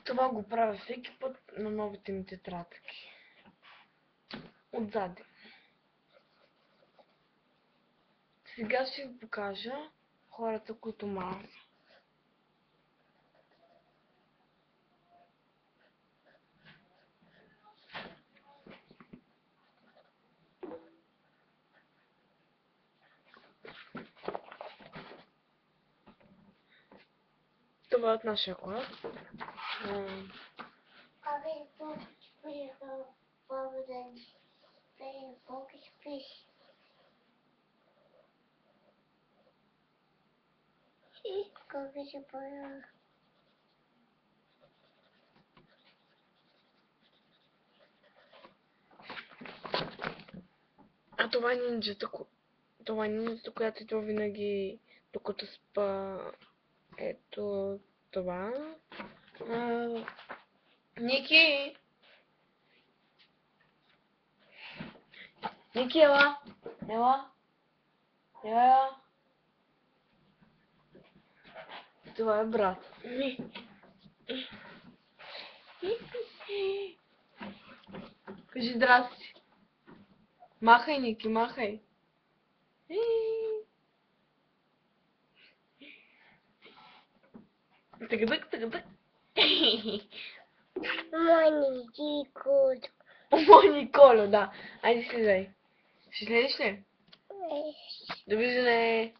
Това го правя всеки път на новите ми тетрадки. Отзади. Сега ще ви покажа хората, които мразя. Това е от нашия клас. А това е нинджата, която идва винаги докато спа. Ето това. Ники! Ники, ела! Ела! Ела! Това е брат ми. Кажи здрасти. Махай, Ники, махай. Тъгъдък, тъгъдък. Мой Николо, да. Айде слизай. Ще слезеш ли? Довиждане.